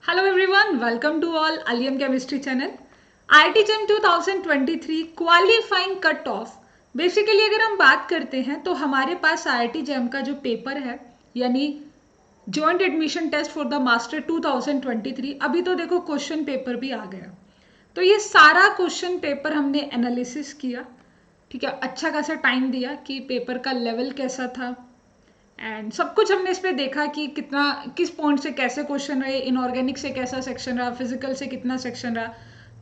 Hello everyone, welcome to all Aliyam Chemistry channel. IIT JEM 2023 qualifying cut off. Basically अगर हम बात करते हैं तो हमारे पास IIT JEM का जो पेपर है यानी joint admission test for the master 2023, अभी तो देखो क्वेश्चन पेपर भी आ गया। तो ये सारा क्वेश्चन पेपर हमने एनालिसिस किया, ठीक है, अच्छा खासा टाइम दिया कि पेपर का लेवल कैसा था एंड सब कुछ हमने इस पे देखा कि कितना किस पॉइंट से कैसे क्वेश्चन रहे, इनऑर्गेनिक से कैसा सेक्शन रहा, फिजिकल से कितना सेक्शन रहा।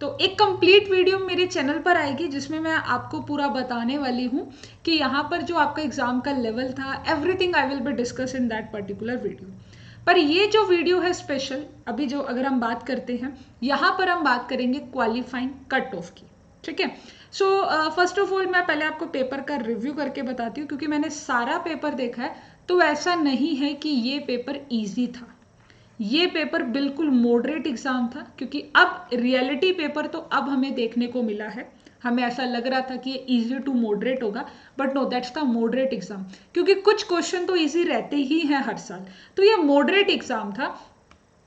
तो एक कंप्लीट वीडियो मेरे चैनल पर आएगी जिसमें मैं आपको पूरा बताने वाली हूँ कि यहाँ पर जो आपका एग्जाम का लेवल था, everything I will be discuss in that particular video. पर ये जो वीडियो है स्पेशल, अभी जो अगर हम बात करते हैं यहाँ पर हम बात करेंगे क्वालिफाइंग कट ऑफ की, ठीक है। सो फर्स्ट ऑफ ऑल मैं पहले आपको पेपर का रिव्यू करके बताती हूँ क्योंकि मैंने सारा पेपर देखा है। तो ऐसा नहीं है कि ये पेपर इजी था, ये पेपर बिल्कुल मॉडरेट एग्जाम था क्योंकि अब रियलिटी पेपर तो अब हमें देखने को मिला है। हमें ऐसा लग रहा था कि ये इजी टू मॉडरेट होगा, but no, that's the moderate exam, क्योंकि कुछ क्वेश्चन तो इजी रहते ही हैं हर साल। तो ये मॉडरेट एग्जाम था,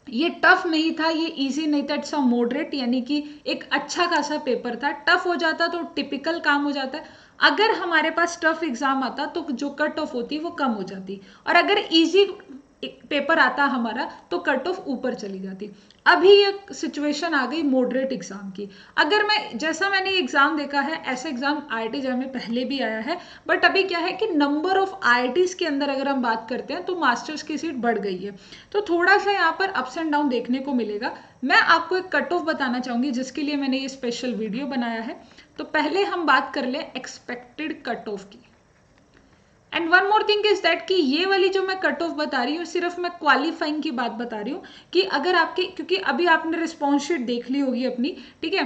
ये टफ नहीं था, ये इजी नहीं था, इट्स अ मॉडरेट, यानी कि एक अच्छा खासा पेपर था। टफ हो जाता तो टिपिकल काम हो जाता है, अगर हमारे पास टफ एग्जाम आता तो जो कट ऑफ होती वो कम हो जाती, और अगर इजी पेपर आता हमारा तो कट ऑफ ऊपर चली जाती। अभी ये सिचुएशन आ गई मॉडरेट एग्जाम की। अगर मैं जैसा मैंने एग्जाम देखा है ऐसा एग्जाम IIT JEM में पहले भी आया है, बट अभी क्या है कि नंबर ऑफ IITs के अंदर अगर हम बात करते हैं तो मास्टर्स की सीट बढ़ गई है, तो थोड़ा सा यहाँ पर अप्स एंड डाउन देखने को मिलेगा। मैं आपको एक कट ऑफ बताना चाहूंगी जिसके लिए मैंने ये स्पेशल वीडियो बनाया है। तो पहले हम बात कर ले एक्सपेक्टेड कट ऑफ की। And one more thing is that कि ये वाली जो मैं कट ऑफ बता रही हूँ सिर्फ मैं क्वालिफाइंग की बात बता रही हूँ कि अगर आपके, क्योंकि अभी आपने रिस्पॉन्स शीट देख ली होगी अपनी, ठीक है,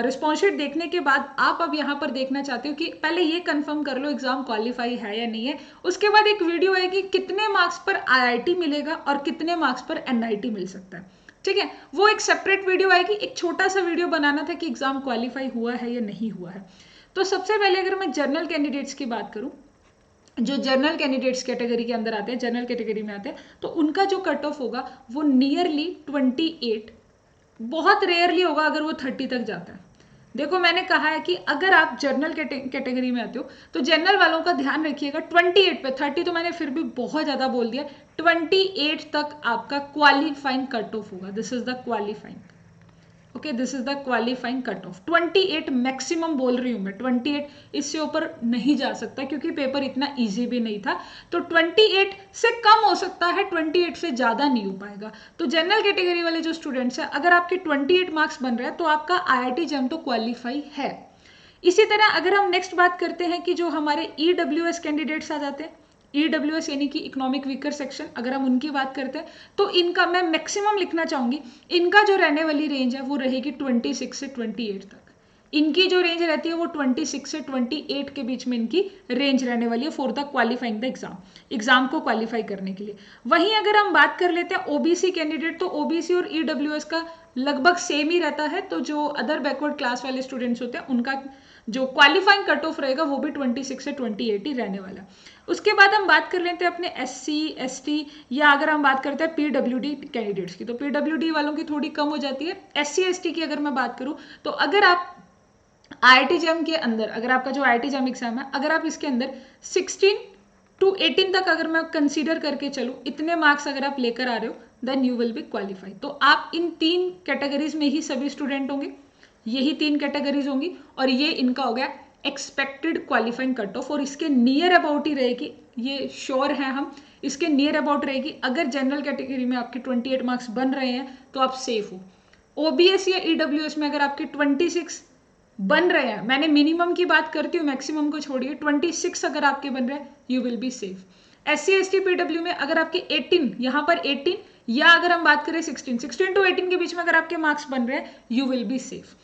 रिस्पॉन्स शीट देखने के बाद आप अब यहाँ पर देखना चाहते हो कि पहले ये कंफर्म कर लो एग्जाम क्वालिफाई है या नहीं है। उसके बाद एक वीडियो है कि कितने मार्क्स पर IIT मिलेगा और कितने मार्क्स पर NIT मिल सकता है, ठीक है। वो एक सेपरेट वीडियो आएगी, एक छोटा सा वीडियो बनाना था कि एग्जाम क्वालिफाई हुआ है या नहीं हुआ है। तो सबसे पहले अगर मैं जनरल कैंडिडेट्स की बात करूं, जो जनरल कैंडिडेट्स कैटेगरी के अंदर आते हैं, जनरल कैटेगरी में आते हैं, तो उनका जो कट ऑफ होगा वो नियरली 28, बहुत रेयरली होगा अगर वो 30 तक जाता है। देखो मैंने कहा है कि अगर आप जनरल कैटेगरी में आते हो तो जनरल वालों का ध्यान रखिएगा 28 पे, 30 तो मैंने फिर भी बहुत ज़्यादा बोल दिया, 28 तक आपका क्वालिफाइंग कट ऑफ होगा। This is the qualifying, okay, this is the qualifying cut off. 28 maximum बोल रही हूँ मैं, 28, इससे ऊपर नहीं जा सकता क्योंकि पेपर इतना इजी भी नहीं था। तो 28 से कम हो सकता है, 28 से ज़्यादा नहीं हो पाएगा। तो जनरल कैटेगरी वाले जो स्टूडेंट्स हैं, अगर आपके 28 मार्क्स बन रहे हैं तो आपका IIT JEM तो क्वालिफाई है। इसी तरह अगर हम नेक्स्ट बात करते हैं कि जो हमारे EWS कैंडिडेट्स आ जाते हैं, EWS यानी कि इकोनॉमिक वीकर सेक्शन, अगर हम उनकी बात करते हैं तो इनका मैं मैक्सिमम लिखना चाहूंगी, इनका जो रहने वाली रेंज है वो रहेगी 26 से 28 तक। इनकी जो रेंज रहती है वो 26 से 28 के बीच में इनकी रेंज रहने वाली है for the qualifying the exam, exam को क्वालिफाई करने के लिए। वहीं अगर हम बात कर लेते हैं OBC कैंडिडेट, तो OBC और EWS का लगभग सेम ही रहता है। तो जो अदर बैकवर्ड क्लास वाले स्टूडेंट्स होते हैं उनका जो क्वालिफाइंग कट ऑफ रहेगा वो भी 26 से 28 ही रहने वाला। उसके बाद हम बात कर लेते हैं अपने SC ST, या अगर हम बात करते हैं PWD कैंडिडेट्स की, तो PWD वालों की थोड़ी कम हो जाती है। SC ST की अगर मैं बात करूं तो अगर आप IIT JEM के अंदर, अगर आपका जो IIT JEM एग्जाम है, अगर आप इसके अंदर 16 to 18 तक अगर मैं कंसीडर करके चलूँ, इतने मार्क्स अगर आप लेकर आ रहे हो then you will be qualify. तो आप इन 3 कैटेगरीज में ही सभी स्टूडेंट होंगे, यही 3 कैटेगरीज होंगी, और ये इनका हो गया एक्सपेक्टेड क्वालिफाइंग कट ऑफ, और इसके नियर अबाउट ही रहेगी, ये श्योर है हम, इसके नियर अबाउट रहेगी। अगर जनरल कैटेगरी में आपके 28 मार्क्स बन रहे हैं तो आप सेफ हो। OBS या EWS में अगर आपके 26 बन रहे हैं, मैंने मिनिमम की बात करती हूँ, मैक्सिमम को छोड़िए, 26 अगर आपके बन रहे हैं you will be safe. SC ST PW में अगर आपके 18, यहाँ पर 18, या अगर हम बात करें 16 to 18 के बीच में अगर आपके मार्क्स बन रहे हैं यू विल बी सेफ।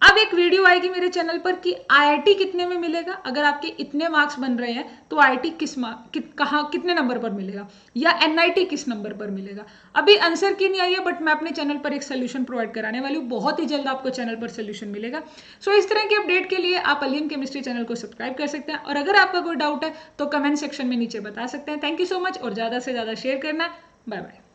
अब एक वीडियो आएगी मेरे चैनल पर कि IIT कितने में मिलेगा, अगर आपके इतने मार्क्स बन रहे हैं तो IIT कहाँ कितने नंबर पर मिलेगा, या NIT किस नंबर पर मिलेगा। अभी आंसर की नहीं आई है, बट मैं अपने चैनल पर एक सोल्यूशन प्रोवाइड कराने वाली हूँ, बहुत ही जल्द आपको चैनल पर सोल्यूशन मिलेगा। सो इस तरह के अपडेट के लिए आप अलियम केमिस्ट्री चैनल को सब्सक्राइब कर सकते हैं, और अगर आपका कोई डाउट है तो कमेंट सेक्शन में नीचे बता सकते हैं। थैंक यू सो मच, और ज़्यादा से ज़्यादा शेयर करना। Bye bye.